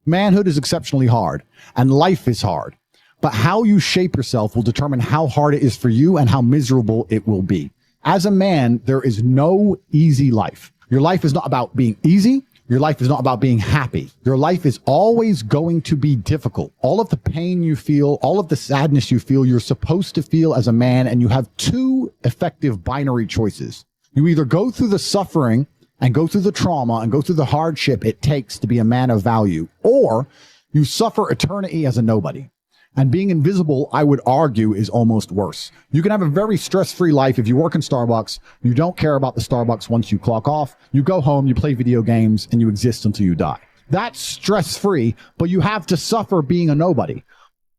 Manhood is exceptionally hard, and life is hard. But how you shape yourself will determine how hard it is for you and how miserable it will be. As a man, there is no easy life. Your life is not about being easy. Your life is not about being happy. Your life is always going to be difficult. All of the pain you feel, all of the sadness you feel, you're supposed to feel as a man, and you have two effective binary choices. You either go through the suffering and go through the trauma and go through the hardship it takes to be a man of value, or you suffer eternity as a nobody. And being invisible, I would argue, is almost worse. You can have a very stress-free life if you work in Starbucks. You don't care about the Starbucks once you clock off. You go home, you play video games, and you exist until you die. That's stress-free, but you have to suffer being a nobody.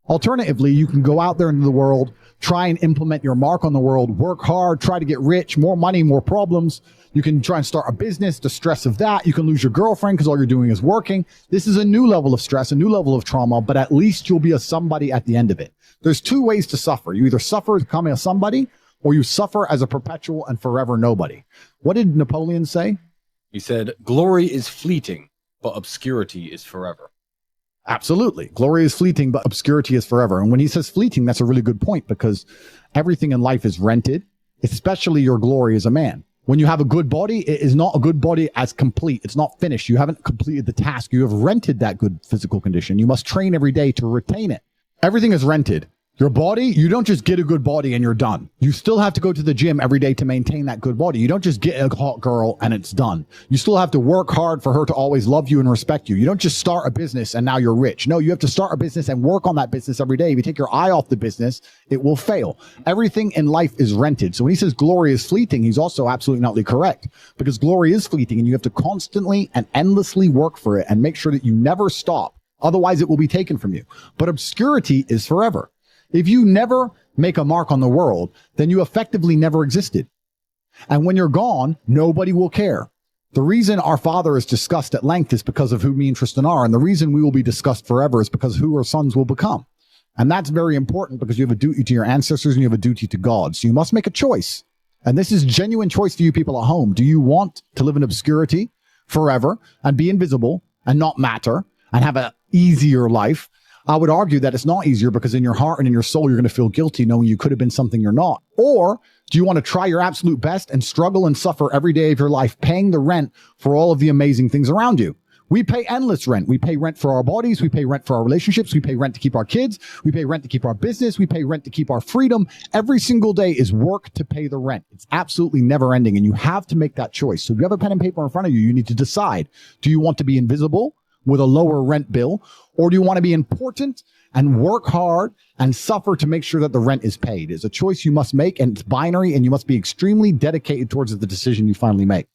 Alternatively, you can go out there into the world, try and implement your mark on the world, work hard, try to get rich, more money, more problems. You can try and start a business, the stress of that. You can lose your girlfriend because all you're doing is working. This is a new level of stress, a new level of trauma, but at least you'll be a somebody at the end of it. There's two ways to suffer. You either suffer becoming a somebody, or you suffer as a perpetual and forever nobody. What did Napoleon say? He said, glory is fleeting, but obscurity is forever. Absolutely. Glory is fleeting, but obscurity is forever. And when he says fleeting, that's a really good point, because everything in life is rented, especially your glory as a man. When you have a good body, it is not a good body as complete. It's not finished. You haven't completed the task. You have rented that good physical condition. You must train every day to retain it. Everything is rented. Your body, you don't just get a good body and you're done. You still have to go to the gym every day to maintain that good body. You don't just get a hot girl and it's done. You still have to work hard for her to always love you and respect you. You don't just start a business and now you're rich. No, you have to start a business and work on that business every day. If you take your eye off the business, it will fail. Everything in life is rented. So when he says glory is fleeting, he's also absolutely not correct, because glory is fleeting and you have to constantly and endlessly work for it and make sure that you never stop. Otherwise, it will be taken from you. But obscurity is forever. If you never make a mark on the world, then you effectively never existed. And when you're gone, nobody will care. The reason our Father is discussed at length is because of who me and Tristan are. And the reason we will be discussed forever is because who our sons will become. And that's very important, because you have a duty to your ancestors and you have a duty to God. So you must make a choice. And this is genuine choice for you people at home. Do you want to live in obscurity forever and be invisible and not matter and have an easier life? I would argue that it's not easier, because in your heart and in your soul, you're going to feel guilty knowing you could have been something you're not. Or do you want to try your absolute best and struggle and suffer every day of your life, paying the rent for all of the amazing things around you? We pay endless rent. We pay rent for our bodies. We pay rent for our relationships. We pay rent to keep our kids. We pay rent to keep our business. We pay rent to keep our freedom. Every single day is work to pay the rent. It's absolutely never ending. And you have to make that choice. So if you have a pen and paper in front of you, you need to decide, do you want to be invisible with a lower rent bill, or do you want to be important and work hard and suffer to make sure that the rent is paid? It's a choice you must make, and it's binary, and you must be extremely dedicated towards the decision you finally make.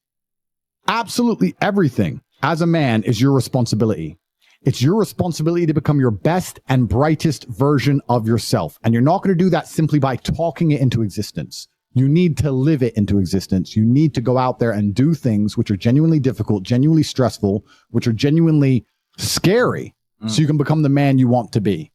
Absolutely everything as a man is your responsibility. It's your responsibility to become your best and brightest version of yourself. And you're not going to do that simply by talking it into existence. You need to live it into existence. You need to go out there and do things which are genuinely difficult, genuinely stressful, which are genuinely scary, so you can become the man you want to be.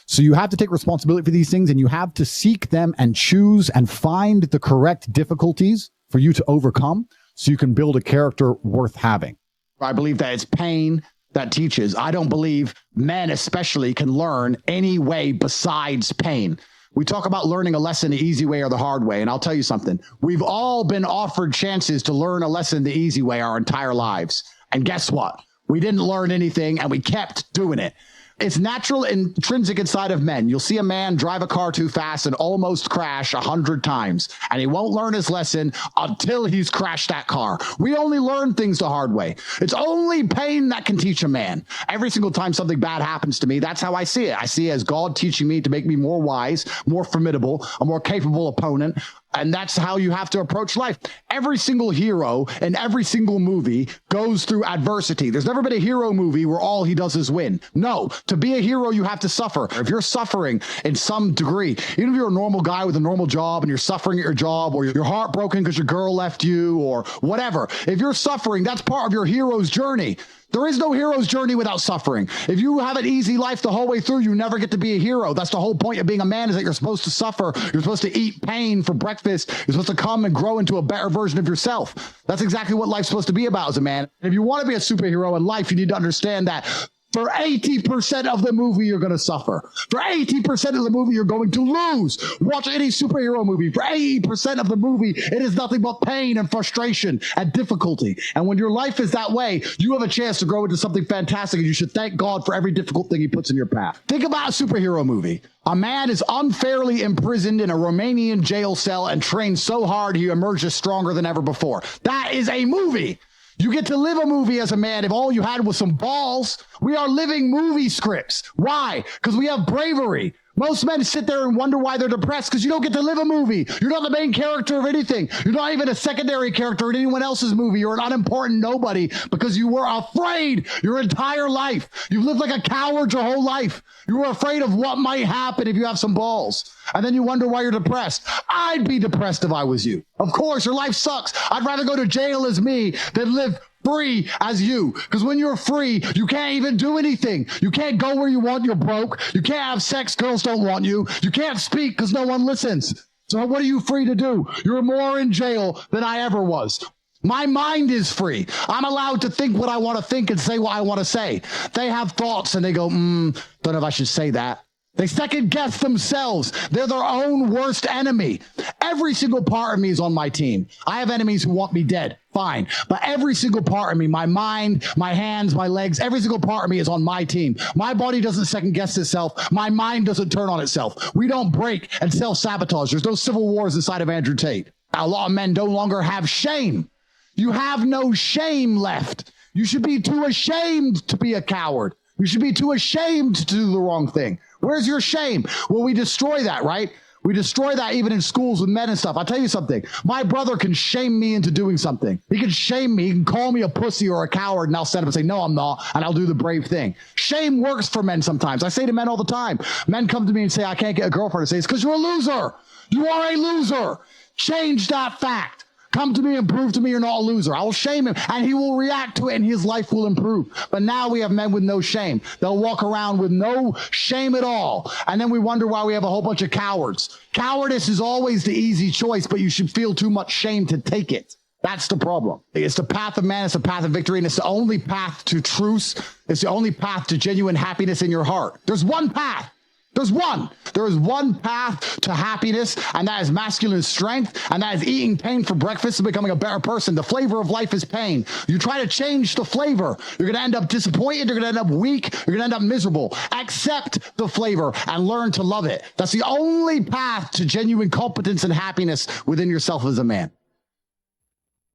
So you have to take responsibility for these things, and you have to seek them and choose and find the correct difficulties for you to overcome, so you can build a character worth having. I believe that it's pain that teaches. I don't believe men especially can learn any way besides pain. We talk about learning a lesson the easy way or the hard way. And I'll tell you something. We've all been offered chances to learn a lesson the easy way our entire lives. And guess what? We didn't learn anything, and we kept doing it. It's natural, intrinsic inside of men. You'll see a man drive a car too fast and almost crash 100 times, and he won't learn his lesson until he's crashed that car. We only learn things the hard way. It's only pain that can teach a man. Every single time something bad happens to me, that's how I see it. I see it as God teaching me to make me more wise, more formidable, a more capable opponent. And that's how you have to approach life. Every single hero in every single movie goes through adversity. There's never been a hero movie where all he does is win. No, to be a hero, you have to suffer. If you're suffering in some degree, even if you're a normal guy with a normal job and you're suffering at your job, or you're heartbroken because your girl left you, or whatever, if you're suffering, that's part of your hero's journey. There is no hero's journey without suffering. If you have an easy life the whole way through, you never get to be a hero. That's the whole point of being a man, is that you're supposed to suffer. You're supposed to eat pain for breakfast. You're supposed to come and grow into a better version of yourself. That's exactly what life's supposed to be about as a man. If you want to be a superhero in life, you need to understand that For 80% of the movie, you're going to suffer. For 80% of the movie, you're going to lose. Watch any superhero movie. For 80% of the movie, it is nothing but pain and frustration and difficulty. And when your life is that way, you have a chance to grow into something fantastic, and you should thank God for every difficult thing he puts in your path. Think about a superhero movie. A man is unfairly imprisoned in a Romanian jail cell and trained so hard he emerges stronger than ever before. That is a movie. You get to live a movie as a man if all you had was some balls. We are living movie scripts. Why? Because we have bravery. Most men sit there and wonder why they're depressed because you don't get to live a movie. You're not the main character of anything. You're not even a secondary character in anyone else's movie. You're an unimportant nobody because you were afraid your entire life. You've lived like a coward your whole life. You were afraid of what might happen if you have some balls. And then you wonder why you're depressed. I'd be depressed if I was you. Of course, your life sucks. I'd rather go to jail as me than live free as you. Because when you're free, you can't even do anything. You can't go where you want. You're broke. You can't have sex. Girls don't want you. You can't speak because no one listens. So what are you free to do? You're more in jail than I ever was. My mind is free. I'm allowed to think what I want to think and say what I want to say. They have thoughts and they go, don't know if I should say that. They second guess themselves. They're their own worst enemy. Every single part of me is on my team. I have enemies who want me dead. Fine. But every single part of me, my mind, my hands, my legs, every single part of me is on my team. My body doesn't second guess itself. My mind doesn't turn on itself. We don't break and self-sabotage. There's no civil wars inside of Andrew Tate. A lot of men no longer have shame. You have no shame left. You should be too ashamed to be a coward. You should be too ashamed to do the wrong thing. Where's your shame? Well, we destroy that, right? We destroy that even in schools with men and stuff. I'll tell you something. My brother can shame me into doing something. He can shame me. He can call me a pussy or a coward, and I'll stand up and say, no, I'm not, and I'll do the brave thing. Shame works for men sometimes. I say to men all the time. Men come to me and say, I can't get a girlfriend. I say, it's because you're a loser. You are a loser. Change that fact. Come to me and prove to me you're not a loser. I will shame him, and he will react to it, and his life will improve. But now we have men with no shame. They'll walk around with no shame at all, and then we wonder why we have a whole bunch of cowards. Cowardice is always the easy choice, but you should feel too much shame to take it. That's the problem. It's the path of man. It's the path of victory, and it's the only path to truth. It's the only path to genuine happiness in your heart. There's one path. There's one. There is one path to happiness, and that is masculine strength, and that is eating pain for breakfast and becoming a better person. The flavor of life is pain. You try to change the flavor, you're going to end up disappointed, you're going to end up weak, you're going to end up miserable. Accept the flavor and learn to love it. That's the only path to genuine competence and happiness within yourself as a man.